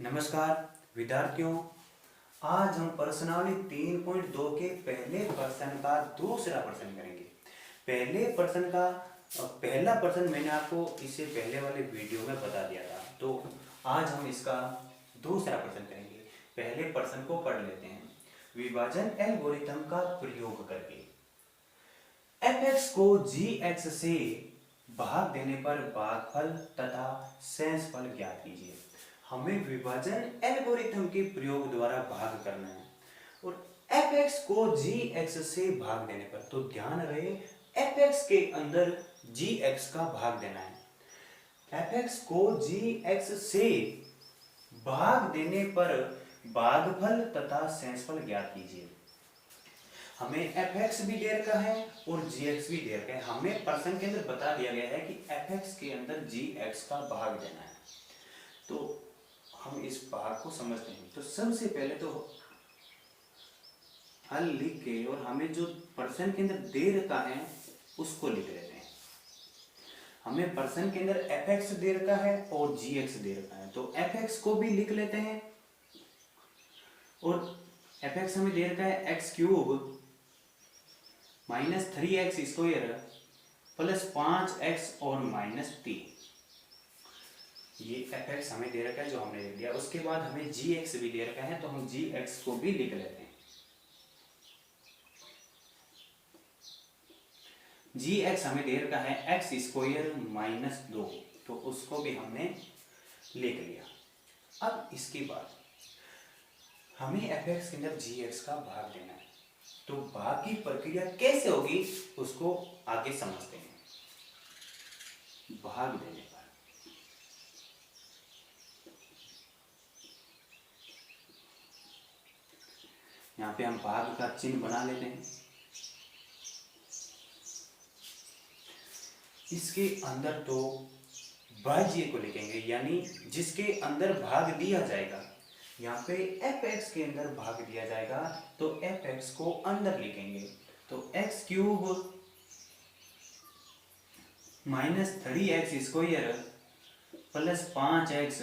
नमस्कार विद्यार्थियों, आज हम पर्सनालिटी 3.2 के पहले प्रश्न का दूसरा प्रश्न करेंगे। पहला प्रश्न मैंने आपको इससे पहले वाले वीडियो में बता दिया था, तो आज हम इसका दूसरा प्रश्न करेंगे। पहले प्रश्न को पढ़ लेते हैं। विभाजन एल्गोरिथम का प्रयोग करके fx को gx से भाग देने पर भागफल तथा शेषफल ज्ञात कीजिए। हमें विभाजन एल्गोरिथम के प्रयोग द्वारा भाग करना है और fx को gx से भाग देने पर, तो ध्यान रहे fx के अंदर gx का भाग देना है। fx को gx से भाग देने पर भागफल तथा शेषफल ज्ञात कीजिए। हमें fx भी दे रखा है और gx भी दे रखा है। हमें प्रश्न के अंदर बता दिया गया है कि fx के अंदर gx का भाग देना है, तो हम इस भाग को समझते हैं। तो सबसे पहले तो हल लिख के और हमें जो प्रश्न के अंदर दे रखा है उसको लिख लेते हैं। हमें प्रश्न के अंदर fx दे रखा है और gx दे रखा है, तो fx को भी लिख लेते हैं और fx हमें दे रखा है x cube minus 3x square plus 5x और माइनस 3। ये fx हमें दे रखा है जो हमने लिख दिया। उसके बाद हमें gx भी दे रखा है, तो हम gx को भी लिख लेते हैं। gx हमें दे रखा है x स्क्वायर माइनस 2, तो उसको भी हमने लिख लिया। अब इसके बाद हमें fx के अंदर gx का भाग देना है, तो भाग की प्रक्रिया कैसे होगी उसको आगे समझते हैं। भाग देने पर यहाँ पे हम भाग का चिन्ह बना लेते हैं। इसके अंदर तो भाज्य को लिखेंगे, यानी जिसके अंदर भाग दिया जाएगा। यहाँ पे fx के अंदर भाग दिया जाएगा तो fx को अंदर लिखेंगे, तो x cube minus 3x square plus 5x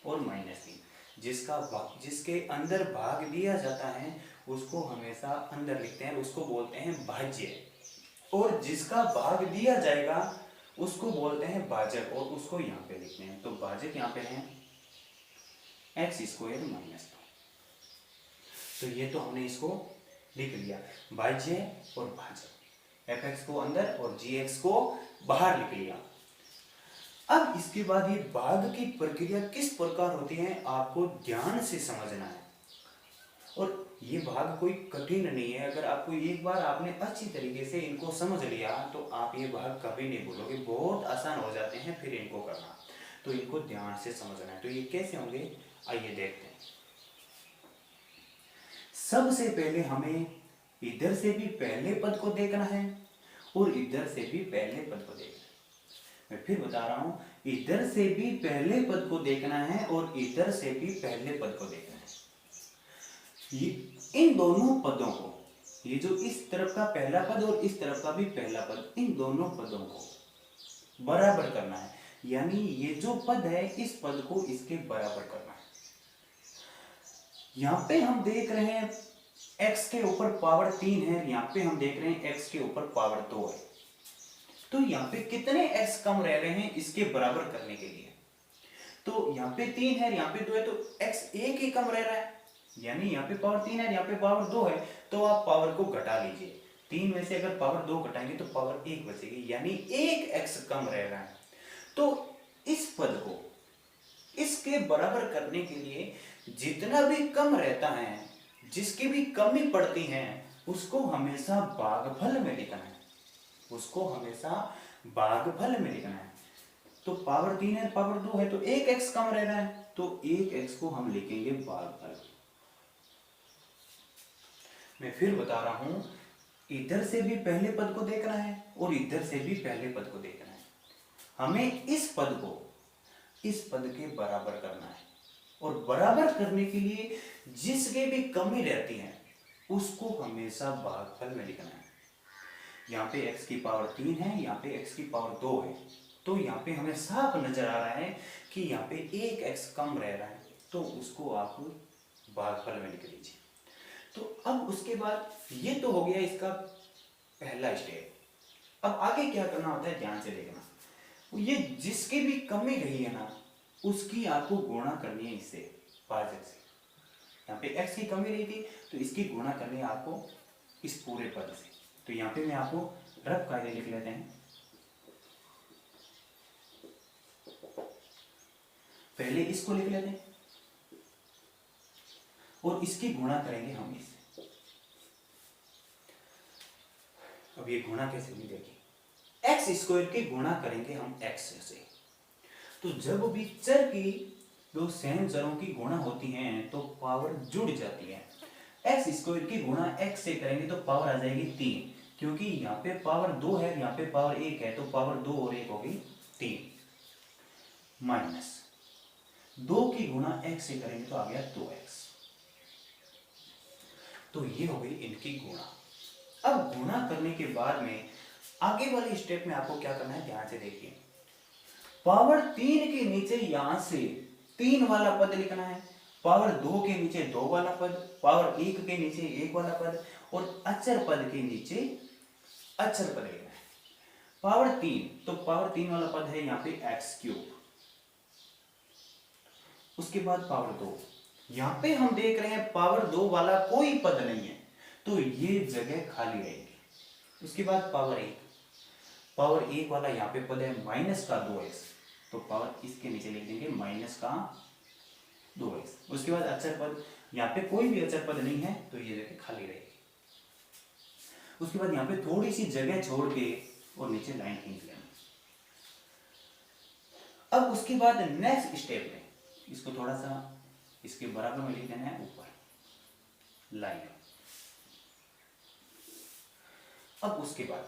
और माइनस 3। जिसके अंदर भाग दिया जाता है उसको हमेशा अंदर लिखते हैं, उसको बोलते हैं भाज्य। और जिसका भाग दिया जाएगा उसको बोलते हैं भाजक, और उसको यहाँ पे लिखते हैं। तो भाजक यहाँ पे है x स्क्वायर माइनस 2। तो ये तो हमने इसको लिख लिया, भाज्य और भाजक। fx को अंदर और gx को बाहर लिख लिया। अब इसके बाद ये भाग की प्रक्रिया किस प्रकार होती है आपको ध्यान से समझना है, और ये भाग कोई कठिन नहीं है। अगर आपको एक बार आपने अच्छी तरीके से इनको समझ लिया तो आप ये भाग कभी नहीं भूलोगे, बहुत आसान हो जाते हैं फिर इनको करना। तो इनको ध्यान से समझना है। तो ये कैसे होंगे आइए देखते हैं। सबसे पहले हमें इधर से भी पहले पद को देखना है और इधर से भी पहले पद को देखना है। मैं फिर बता रहा हूं, इधर से भी पहले पद को देखना है और इधर से भी पहले पद को देखना है। ये इन दोनों पदों को, ये जो इस तरफ का पहला पद और इस तरफ का भी पहला पद, इन दोनों पदों को बराबर करना है। यानी ये जो पद है इस पद को इसके बराबर करना है। यहाँ पे हम देख रहे हैं x के ऊपर पावर 3 है, यहाँ पे हम देख रहे हैं x के ऊपर पावर 2 है। तो यहाँ पे कितने x कम रह रहे हैं इसके बराबर करने के लिए, तो यहाँ पे 3 है यहाँ पे 2 है, तो x एक ही कम रह रहा है। यानी यहाँ पे पावर 3 है यहाँ पे पावर 2 है, तो आप पावर को घटा लीजिए। 3 में से अगर पावर 2 घटाएंगे तो पावर 1 बचेगी, यानी एक x कम रह रहा है। तो इस पद को इसके बराबर करने के लिए जितना भी कम रहता है, जिसकी भी कमी पड़ती है, उसको हमेशा भागफल में लिखना है, उसको हमेशा भागफल में लिखना है। तो पावर 3 है पावर 2 है, तो एक x कम रह रहा है, तो एक x को हम लिखेंगे भागफल। मैं फिर बता रहा हूं, इधर से भी पहले पद को देखना है और इधर से भी पहले पद को देखना है। हमें इस पद को इस पद के बराबर करना है, और बराबर करने के लिए जिसके भी कमी रहती है उसको हमेशा भागफल में लिखना है। यहाँ पे x की पावर 3 है, यहाँ पे x की पावर 2 है, तो यहाँ पे हमें साफ नजर आ रहा है कि यहाँ पे एक x कम रह रहा है। तो उसको आप भागफल में लिख लीजिए। तो अब उसके बाद ये तो हो गया इसका पहला स्टेप। अब आगे क्या करना होता है ध्यान से देखना, ये जिसकी भी कमी रही है ना उसकी आपको गुणा करनी है इससे, भाजक से। यहाँ पे x की कमी रही थी तो इसकी गुणा करनी है आपको इस पूरे पद से। तो यहाँ पे मैं आपको रफ कायदे लिख लेते हैं। पहले इसको लिख लेते हैं और इसकी गुणा करेंगे हम इससे। अब ये गुणा कैसे होगी देखिए, एक्स स्क्वायर की गुणा करेंगे हम एक्स से। तो जब भी चर की दो सेम चरों की गुणा होती हैं तो पावर जुड़ जाती है। एक्स स्क्वायर की गुणा एक्स से करेंगे तो पावर आ जाएगी 3, क्योंकि यहाँ पे पावर 2 है, यहाँ पे पावर 1 है, तो पावर 2 और 1 होगी 3। माइनस 2 की गुणा x से करेंगे तो आ गया 2x। तो ये हो गई इनकी गुणा। अब गुणा करने के बाद में आगे वाले स्टेप में आपको क्या करना है ध्यान से देखिए। पावर 3 के नीचे यहां से 3 वाला पद लिखना है, पावर 2 के नीचे 2 वाला पद, पावर 1 के नीचे 1 वाला पद और अचर पद के नीचे अचर पद लिखना है। पावर 3, तो पावर 3 वाला पद है यहाँ पे x³। उसके बाद पावर 2, यहां पे हम देख रहे हैं पावर 2 वाला कोई पद नहीं है तो ये जगह खाली रहेगी। उसके बाद पावर 1 वाला यहाँ पे पद है माइनस का 2x, तो पावर इसके नीचे लिख देंगे माइनस का 2x। उसके बाद अचर पद, यहाँ पे कोई भी अचर पद नहीं है तो ये जगह खाली रहेगी। उसके बाद यहाँ पे थोड़ी सी जगह छोड़ के और नीचे लाइन खींच लेना। अब उसके बाद नेक्स्ट स्टेप में इसको थोड़ा सा इसके बराबर में लिख देना है ऊपर लाइन। अब उसके बाद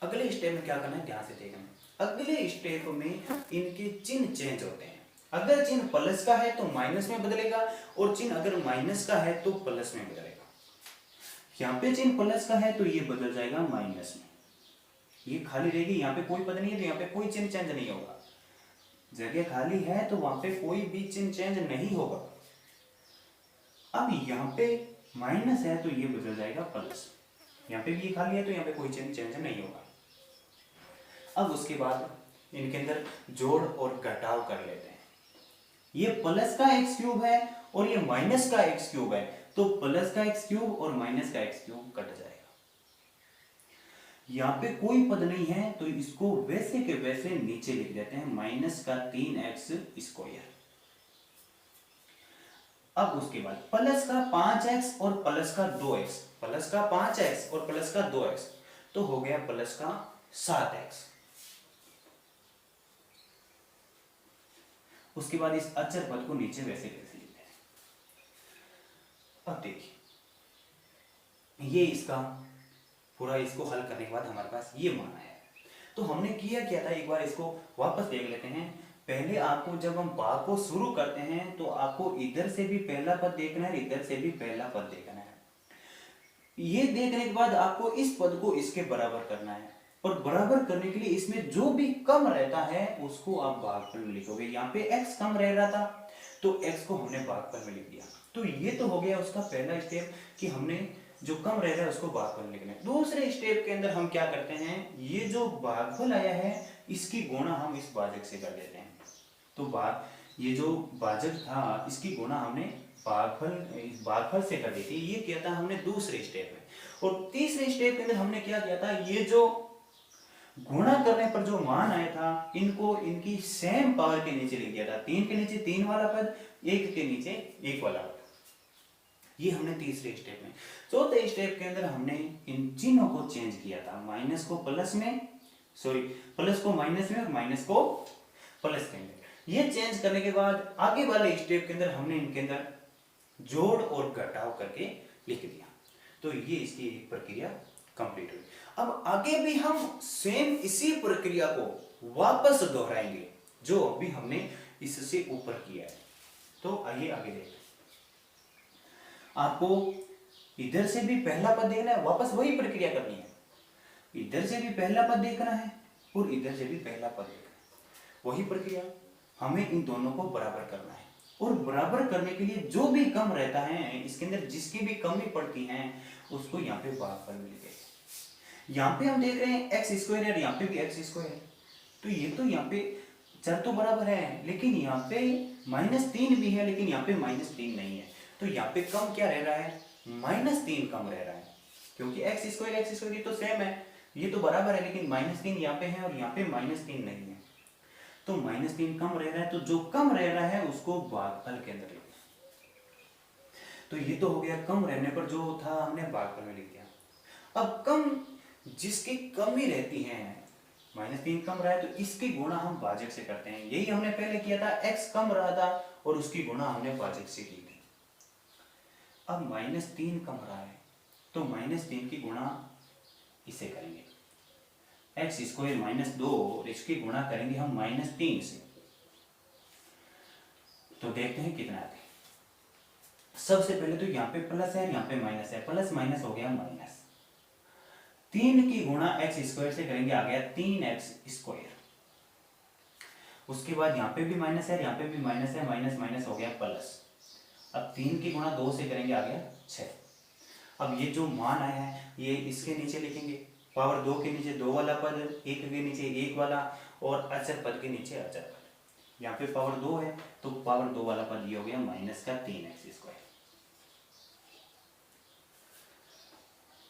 अगले स्टेप में क्या करना है ध्यान से देखना। अगले स्टेप में इनके चिन्ह चेंज होते हैं। अगर चिन्ह प्लस का है तो माइनस में बदलेगा और चिन्ह अगर माइनस का है तो प्लस में बदलेगा। यहाँ पे चिन्ह प्लस का है तो ये बदल जाएगा माइनस में, ये खाली रहेगी। यहाँ पे कोई पद नहीं है तो यहाँ पे कोई चिन्ह चेंज नहीं होगा। जगह खाली है तो वहां पे कोई भी चिन्ह चेंज नहीं होगा। अब यहाँ पे माइनस है तो ये बदल जाएगा प्लस, यहाँ पे भी ये खाली है तो यहाँ पे कोई चिन्ह चेंज नहीं होगा। अब उसके बाद इनके अंदर जोड़ और घटाव कर लेते हैं। ये प्लस का x³ है और ये माइनस का x³ है, तो प्लस का x³ और माइनस का x³ कट जाएगा। यहाँ पे कोई पद नहीं है तो इसको वैसे के वैसे नीचे लिख देते हैं माइनस का 3x²। अब उसके बाद प्लस का 5x और प्लस का 2x, प्लस का 5x और प्लस का 2x, तो हो गया प्लस का 7x। उसके बाद इस अचर पद को नीचे वैसे कैसे लिखते हैं। अब देखिए ये इसका पूरा इसको हल करने के बाद हमारे पास ये मान आया। तो हमने किया क्या था, एक बार इसको वापस देख लेते हैं। पहले आपको जब हम भाग को शुरू करते हैं तो आपको इधर से भी पहला पद देखना है, इधर से भी पहला पद देखना है। ये देखने के बाद आपको इस पद को इसके बराबर करना है और बराबर करने के लिए इसमें जो भी कम रहता है उसको आप भागफल में लिखोगे। यहाँ पे x कम रह रहा था तो x को हमने भागफल में लिख दिया। तो ये तो हो गया उसका पहला स्टेप कि हमने जो कम रह रहा है उसको भागफल में लिखना है। दूसरे स्टेप के अंदर हम क्या करते हैं, ये जो भागफल आया है इसकी गुणा हम इस भाजक से कर देते हैं। तो ये जो भाजक था इसकी गुणा हमने भागफल से कर दी थी। ये किया था हमने दूसरे स्टेप में। और तीसरे स्टेप के अंदर हमने क्या किया था, ये जो गुणा करने पर जो मान आया था इनको इनकी सेम पावर के नीचे लिख दिया था। 3 के नीचे 3 वाला पद, 1 के नीचे 1 वाला पद। ये हमने तीसरे स्टेप में। चौथे स्टेप के अंदर हमने इन चिन्हों को चेंज किया था, माइनस को प्लस में, प्लस को माइनस में और माइनस को प्लस के अंदर। ये चेंज करने के बाद आगे वाले स्टेप के अंदर हमने इनके अंदर जोड़ और घटाव करके लिख दिया। तो ये इसकी एक प्रक्रिया कंप्लीट हुई। अब आगे भी हम सेम इसी प्रक्रिया को वापस दोहराएंगे जो अभी हमने इससे ऊपर किया है। तो आइए आगे देखते हैं। आपको इधर से भी पहला पद देखना है, वापस वही प्रक्रिया करनी है। इधर से भी पहला पद देखना है और इधर से भी पहला पद देखना है, वही प्रक्रिया। हमें इन दोनों को बराबर करना है और बराबर करने के लिए जो भी कम रहता है इसके अंदर, जिसकी भी कमी पड़ती है उसको यहाँ पे भागफल मिल गए। यहाँ पे हम देख रहे हैं एक्स स्क्वायर है, यहाँ पे भी एक्स स्क्वायर है, तो ये तो यहाँ पे चर तो बराबर है, लेकिन यहाँ पे -3 भी है, लेकिन यहाँ पे -3 नहीं है। तो यहाँ पे कम क्या रह रहा है, -3 कम रह रहा है, क्योंकि एक्स स्क्वायर ये तो सेम है, ये तो बराबर है, लेकिन -3 यहाँ पे है और यहाँ पे -3 नहीं है, तो -3 कम रह रहा है। तो जो कम रह रहा है उसको भागफल के अंदर लिखना। तो ये तो हो गया कम रहने पर जो था हमने भागफल में लिख दिया। अब कम जिसकी कमी रहती है, -3 कम रहा है, तो इसकी गुणा हम भाजक से करते हैं। यही हमने पहले किया था, x कम रहा था और उसकी गुणा हमने भाजक से की थी। अब -3 कम रहा है तो -3 की गुणा इसे करेंगे, एक्स स्क्वायर -2 और इसकी गुणा करेंगे हम -3 से। तो देखते हैं कितना आते हैं। सबसे पहले तो यहाँ पे प्लस है, यहाँ पे माइनस है, प्लस माइनस हो गया माइनस। 3 की गुणा एक्स स्क्वायर से करेंगे, आ गया 3x स्क्वायर। उसके बाद यहाँ पे भी माइनस है, यहाँ पे भी माइनस है, माइनस माइनस हो गया प्लस। अब 3 की गुणा 2 से करेंगे, आ गया 6। अब ये जो मान आया है ये इसके नीचे लिखेंगे, पावर 2 के नीचे 2 वाला पद, 1 के नीचे 1 वाला और अचर पद के नीचे अचर पद। यहाँ पे पावर 2 है तो पावर 2 वाला पद ये हो गया -3x स्क्वायर।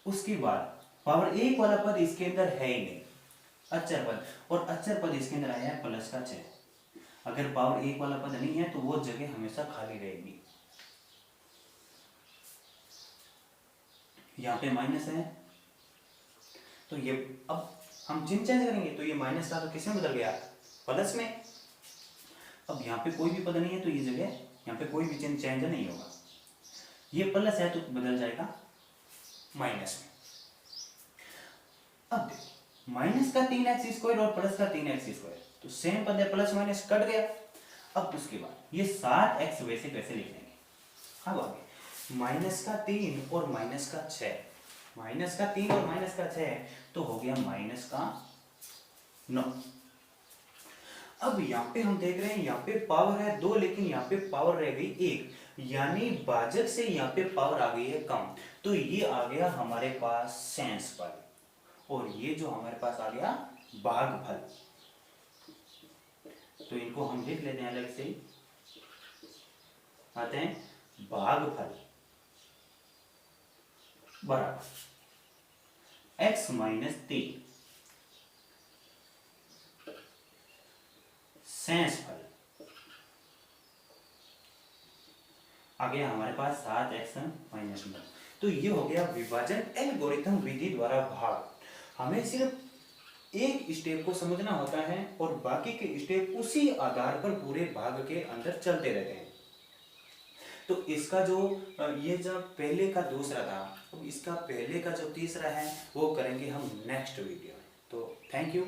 उसके बाद पावर 1 वाला पद इसके अंदर है ही नहीं, अचर पद, और अचर पद इसके अंदर आया है +6। अगर पावर 1 वाला पद नहीं है तो वो जगह हमेशा खाली रहेगी। यहाँ पे माइनस है तो ये, अब हम चिन्ह चेंज करेंगे तो ये माइनस था तो किस में बदल गया, प्लस में। अब यहाँ पे कोई भी पद नहीं है तो ये जगह, यहाँ पे कोई भी चिन्ह चेंज नहीं होगा, ये प्लस है तो बदल जाएगा माइनस में। अब देखो माइनस का 3x स्क्वायर और प्लस का 3x स्क्वायर तो सेम पद है, प्लस माइनस कट गया। अब उसके बाद ये 7x वैसे कैसे लिख देंगे। अब आगे -3 और -6, -3 और -6 तो हो गया -9। अब यहाँ पे हम देख रहे हैं यहाँ पे पावर है 2 लेकिन यहाँ पे पावर रह गई 1, यानी भाजक से यहाँ पे पावर आ गई है कम, तो ये आ गया हमारे पास शेष पद, और ये जो हमारे पास आ गया भागफल। तो इनको हम लिख लेते हैं अलग से, आते हैं भागफल बराबर x -3 शेषफल आ गया हमारे पास 7x -9। तो ये हो गया विभाजन एल्गोरिथम विधि द्वारा भाग। हमें सिर्फ एक स्टेप को समझना होता है और बाकी के स्टेप उसी आधार पर पूरे भाग के अंदर चलते रहते हैं। तो इसका जो ये जब पहले का दूसरा था, अब इसका पहले का जो तीसरा है वो करेंगे हम नेक्स्ट वीडियो में। तो थैंक यू।